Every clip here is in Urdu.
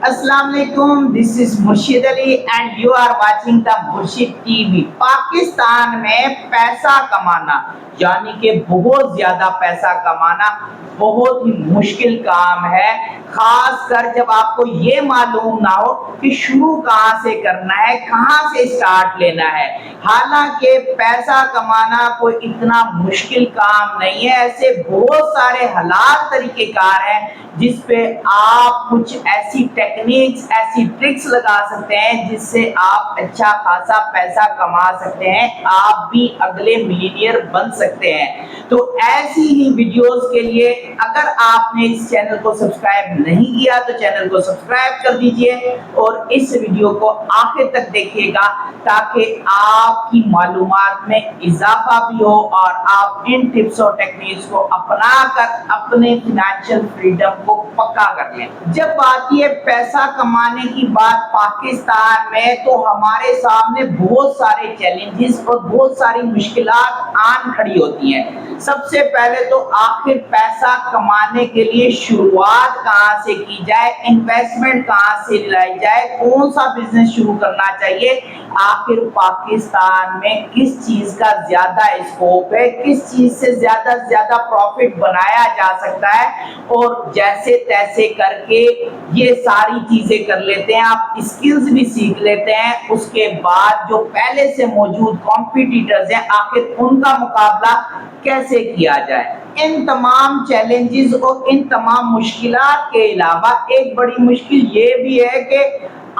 السلام علیکم، this is Murshid Ali and you are watching the Murshid T V. Pakistan میں پیسہ کمانا یعنی کہ بہت زیادہ پیسہ کمانا بہت ہی مشکل کام ہے، خاص کر جب آپ کو یہ معلوم نہ ہو کہ شروع کہاں سے کرنا ہے، کہاں سے سٹارٹ لینا ہے۔ حالانکہ پیسہ کمانا کوئی اتنا مشکل کام نہیں ہے، ایسے بہت سارے حلال طریقے کار ہیں جس پہ آپ کچھ ایسی ٹیکنیکس، ایسی ٹرکس لگا سکتے ہیں جس سے آپ اچھا خاصا پیسہ کما سکتے ہیں، آپ بھی اگلے ملینئر بن سکتے ہیں۔ تو ایسی ہی ویڈیوز کے لیے اگر آپ نے اس چینل کو سبسکرائب نہیں کیا تو چینل کو سبسکرائب کر دیجئے اور اس ویڈیو کو آخر تک دیکھیے گا تاکہ آپ کی معلومات میں اضافہ بھی ہو اور آپ ان ٹپس اور ٹیکنیکس کو اپنا کر اپنے فنانشل فریڈم کو پکا کر لیں۔ جب آتی ہے پیسہ کمانے کی بات پاکستان میں تو ہمارے سامنے بہت سارے چیلنجز اور بہت ساری مشکلات آن کھڑی ہوتی ہیں۔ سب سے پہلے تو آخر پیسہ کمانے کے لیے شروعات کہاں سے کی جائے، انویسٹمنٹ کہاں سے لائی جائے، کون سا بزنس شروع کرنا چاہیے، آخر پاکستان میں کس چیز کا زیادہ اسکوپ ہے، کس چیز سے زیادہ پروفٹ بنایا جا سکتا ہے، اور جیسے تیسے کر کے یہ ساری چیزیں کر لیتے ہیں۔ آپ اسکلز بھی سیکھ لیتے ہیں، اس کے بعد جو پہلے سے موجود کمپیٹیٹرز ہیں آخر ان کا مقابلہ کیسے کیا جائے۔ ان تمام چیلنجز اور ان تمام مشکلات کے علاوہ ایک بڑی مشکل یہ بھی ہے کہ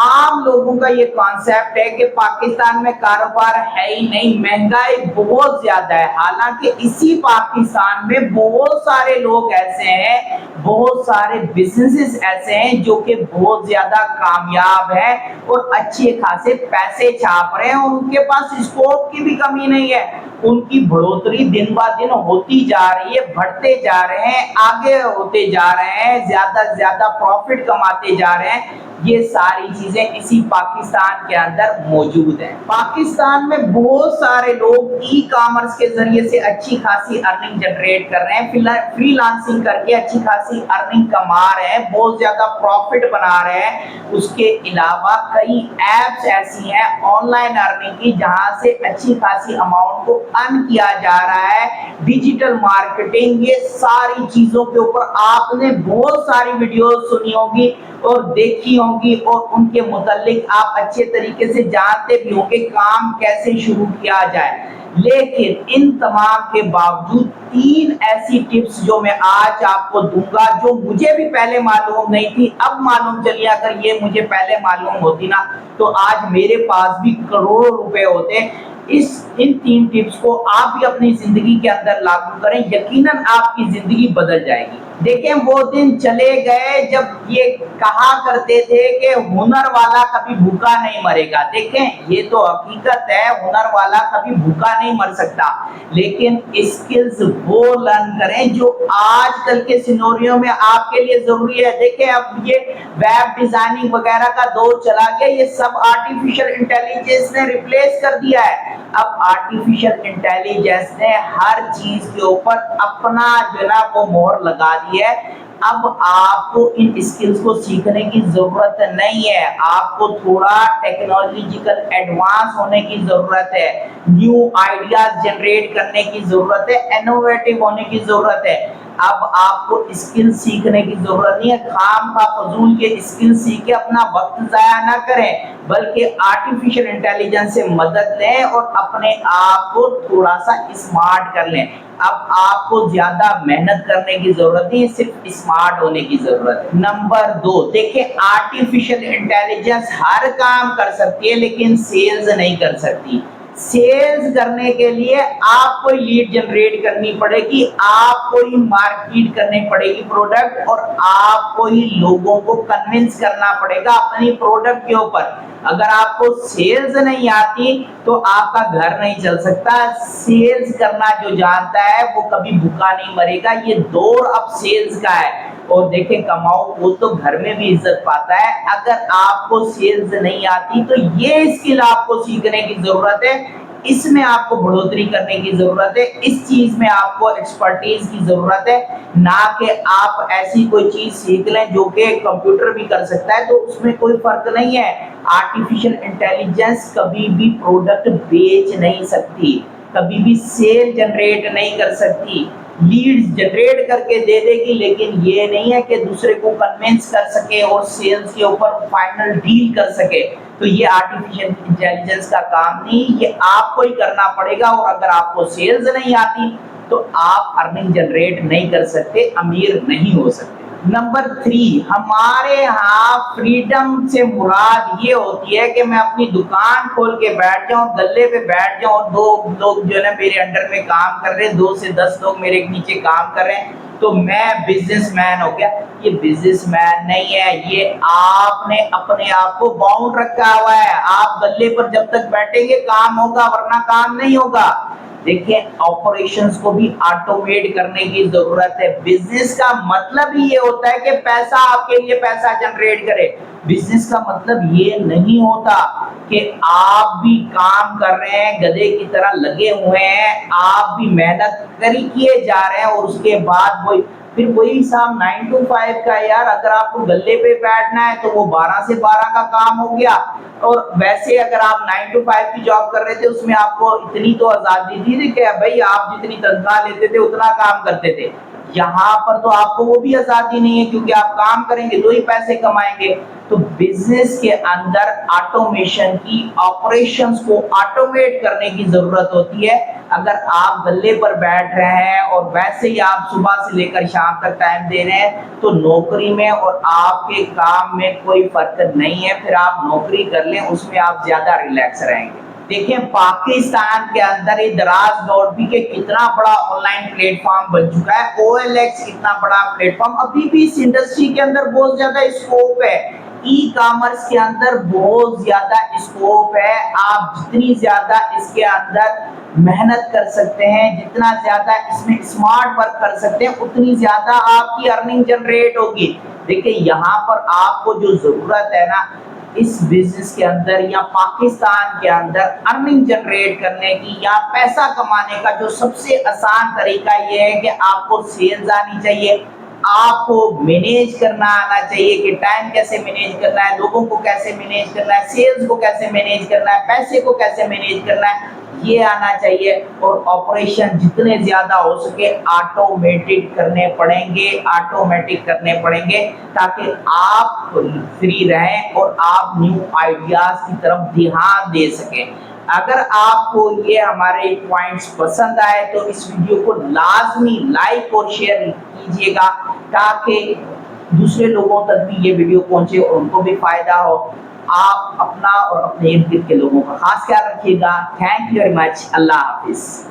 عام لوگوں کا یہ کانسیپٹ ہے کہ پاکستان میں کاروبار ہے ہی نہیں، مہنگائی بہت زیادہ ہے۔ حالانکہ اسی پاکستان میں بہت سارے لوگ ایسے ہیں، بہت سارے بزنسز ایسے ہیں جو کہ بہت زیادہ کامیاب ہیں اور اچھے خاصے پیسے چھاپ رہے ہیں، اور ان کے پاس اسکوپ کی بھی کمی نہیں ہے۔ ان کی بڑھوتری دن با دن ہوتی جا رہی ہے، بڑھتے جا رہے ہیں، آگے ہوتے جا رہے ہیں، زیادہ سے زیادہ پروفٹ کماتے جا رہے ہیں۔ یہ ساری چیزیں اسی پاکستان کے اندر موجود ہیں۔ پاکستان میں بہت سارے لوگ ای کامرس کے ذریعے سے اچھی خاصی ارننگ جنریٹ کر رہے ہیں، فری لانسنگ کر کے اچھی خاصی ارننگ کما رہے ہیں، بہت زیادہ پروفٹ بنا رہے ہیں۔ اس کے علاوہ کئی ایپس ایسی ہیں آن لائن ارننگ کی جہاں سے اچھی خاصی اماؤنٹ کو ارن کیا جا رہا ہے۔ ڈیجیٹل مارکیٹنگ، یہ ساری چیزوں کے اوپر آپ نے بہت ساری ویڈیوز سنی ہوگی اور دیکھی ہوگی، اور ان کے متعلق آپ اچھے طریقے سے جانتے بھی ہوں کہ کام کیسے شروع کیا جائے۔ لیکن ان تمام کے باوجود تین ایسی ٹپس جو میں آج آپ کو دوں گا جو مجھے بھی پہلے معلوم نہیں تھی، اب معلوم چلی، اگر یہ مجھے پہلے معلوم ہوتی نا تو آج میرے پاس بھی کروڑوں روپے ہوتے۔ ان تین ٹپس کو آپ بھی اپنی زندگی کے اندر لاگو کریں، یقیناً آپ کی زندگی بدل جائے گی۔ دیکھیں وہ دن چلے گئے جب یہ کہا کرتے تھے کہ ہنر والا کبھی بھوکا نہیں مرے گا۔ دیکھیں یہ تو حقیقت ہے، ہنر والا کبھی بھوکا نہیں مر سکتا، لیکن اسکلز وہ لرن کریں جو آج کل کے سینوریو میں آپ کے لیے ضروری ہے۔ دیکھیں اب یہ ویب ڈیزائننگ وغیرہ کا دور چلا گیا، یہ سب آرٹیفیشل انٹیلیجنس نے ریپلیس کر دیا ہے۔ اب آرٹیفیشل انٹیلیجنس نے ہر چیز کے اوپر اپنا جناب وہ مہر لگا دی ہے۔ اب آپ کو ان اسکلز کو سیکھنے کی ضرورت نہیں ہے، آپ کو تھوڑا ٹیکنالوجیکل ایڈوانس ہونے کی ضرورت ہے، نیو آئیڈیاز جنریٹ کرنے کی ضرورت ہے، انوویٹو ہونے کی ضرورت ہے۔ اب آپ کو اسکل سیکھنے کی ضرورت نہیں ہے، خام کا فضول کے اسکل سیکھ کے اپنا وقت ضائع نہ کریں، بلکہ آرٹیفیشل انٹیلیجنس سے مدد لیں اور اپنے آپ کو تھوڑا سا اسمارٹ کر لیں۔ اب آپ کو زیادہ محنت کرنے کی ضرورت نہیں، صرف اسمارٹ ہونے کی ضرورت ہے۔ نمبر 2، دیکھیں آرٹیفیشل انٹیلیجنس ہر کام کر سکتی ہے لیکن سیلز نہیں کر سکتی۔ سیلز کرنے کے لیے آپ کو لیڈ جنریٹ کرنی پڑے گی، آپ کو ہی مارکیٹ کرنی پڑے گی پروڈکٹ، اور آپ کو ہی لوگوں کو کنونس کرنا پڑے گا اپنی پروڈکٹ کے اوپر۔ اگر آپ کو سیلز نہیں آتی تو آپ کا گھر نہیں چل سکتا۔ سیلز کرنا جو جانتا ہے وہ کبھی بھوکا نہیں مرے گا، یہ دور اب سیلز کا ہے۔ اور دیکھیں کماؤ وہ تو گھر میں بھی عزت پاتا ہے۔ اگر آپ کو سیلز نہیں آتی تو یہ اسکل آپ کو سیکھنے کی ضرورت ہے۔ اس میں آپ کو بڑھوتری کرنے کی ضرورت ہے، اس چیز میں آپ کو ایکسپرٹیز کی ضرورت ہے، نہ کہ آپ ایسی کوئی چیز سیکھ لیں جو کہ کمپیوٹر بھی کر سکتا ہے، تو اس میں کوئی فرق نہیں ہے۔ آرٹیفیشل انٹیلیجنس کبھی بھی پروڈکٹ بیچ نہیں سکتی، کبھی بھی سیل جنریٹ نہیں کر سکتی، لیڈز جنریٹ کر کے دے دے گی، لیکن یہ نہیں ہے کہ دوسرے کو کنونس کر سکے اور سیلز کے اوپر فائنل ڈیل کر سکے۔ تو یہ آرٹیفیشل انٹیلیجنس کا کام نہیں، یہ آپ کو ہی کرنا پڑے گا، اور اگر آپ کو سیلز نہیں آتی تو آپ ارننگ جنریٹ نہیں کر سکتے، امیر نہیں ہو سکتے۔ نمبر 3، ہمارے ہاں فریڈم سے مراد یہ ہوتی ہے کہ میں اپنی دکان کھول کے بیٹھ جاؤں، گلے پہ بیٹھ جاؤں، اور 2 لوگ جو ہے نا میرے انڈر میں کام کر رہے ہیں، 2 سے 10 لوگ میرے نیچے کام کر رہے ہیں، تو میں بزنس مین ہو گیا۔ یہ بزنس مین نہیں ہے، یہ آپ نے اپنے آپ کو باؤنڈ رکھا ہوا ہے۔ آپ گلے پر جب تک بیٹھیں گے کام ہوگا، ورنہ کام نہیں ہوگا۔ دیکھیں، آپریشنز کو بھی آٹومیٹ کرنے کی ضرورت ہے۔ بزنس کا مطلب ہی یہ ہوتا ہے کہ پیسہ آپ کے لیے پیسہ جنریٹ کرے۔ بزنس کا مطلب یہ نہیں ہوتا کہ آپ بھی کام کر رہے ہیں، گدھے کی طرح لگے ہوئے ہیں، آپ بھی محنت کیے جا رہے ہیں، اور اس کے بعد پھر وہی حساب 9 to 5 کا ہے یار۔ اگر آپ کو گلے پہ بیٹھنا ہے تو وہ 12 سے 12 کا کام ہو گیا، اور ویسے اگر آپ 9 to 5 کی جاب کر رہے تھے، اس میں آپ کو اتنی تو آزادی تھی کہ بھائی آپ جتنی تنخواہ لیتے تھے اتنا کام کرتے تھے۔ یہاں پر تو آپ کو وہ بھی آزادی نہیں ہے، کیونکہ آپ کام کریں گے تو ہی پیسے کمائیں گے۔ تو بزنس کے اندر آٹومیشن کی، آپریشنز کو آٹومیٹ کرنے کی ضرورت ہوتی ہے۔ اگر آپ گلے پر بیٹھ رہے ہیں اور ویسے ہی آپ صبح سے لے کر شام تک ٹائم دے رہے ہیں، تو نوکری میں اور آپ کے کام میں کوئی فرق نہیں ہے۔ پھر آپ نوکری کر لیں، اس میں آپ زیادہ ریلیکس رہیں گے۔ دیکھیں، پاکستان کے اندر یہ دراز دور بھی کہ کتنا بڑا آن لائن پلیٹ فارم بن چکا ہے، OLX اتنا بڑا پلیٹ فارم، ابھی بھی اس انڈسٹری کے اندر بہت زیادہ اسکوپ ہے۔ ای کامرس کے اندر بہت زیادہ اسکوپ ہے۔ آپ جتنی زیادہ اس کے اندر محنت کر سکتے ہیں، جتنا زیادہ اس میں اسمارٹ ورک کر سکتے ہیں، اتنی زیادہ آپ کی ارننگ جنریٹ ہوگی۔ دیکھیں، یہاں پر آپ کو جو ضرورت ہے نا، اس بزنس کے اندر یا پاکستان کے اندر ارننگ جنریٹ کرنے کی یا پیسہ کمانے کا جو سب سے آسان طریقہ یہ ہے کہ آپ کو سیلز آنی چاہیے، آپ کو مینیج کرنا آنا چاہیے کہ ٹائم کیسے مینیج کرنا ہے، لوگوں کو کیسے مینیج کرنا ہے، سیلز کو کیسے مینیج کرنا ہے، پیسے کو کیسے مینیج کرنا ہے، یہ آنا چاہیے۔ اور آپریشن جتنے زیادہ ہو سکے آٹومیٹک کرنے پڑیں گے، آٹومیٹک کرنے پڑیں گے، تاکہ آپ فری رہیں اور آپ نیو آئیڈیاز کی طرف دھیان دے سکیں۔ اگر آپ کو یہ ہمارے پوائنٹس پسند آئے تو اس ویڈیو کو لازمی لائک اور شیئر کیجیے گا، تاکہ دوسرے لوگوں تک بھی یہ ویڈیو پہنچے اور ان کو بھی فائدہ ہو۔ آپ اپنا اور اپنے ارد گرد کے لوگوں کا خاص خیال رکھیے گا۔ Thank you very much. اللہ حافظ۔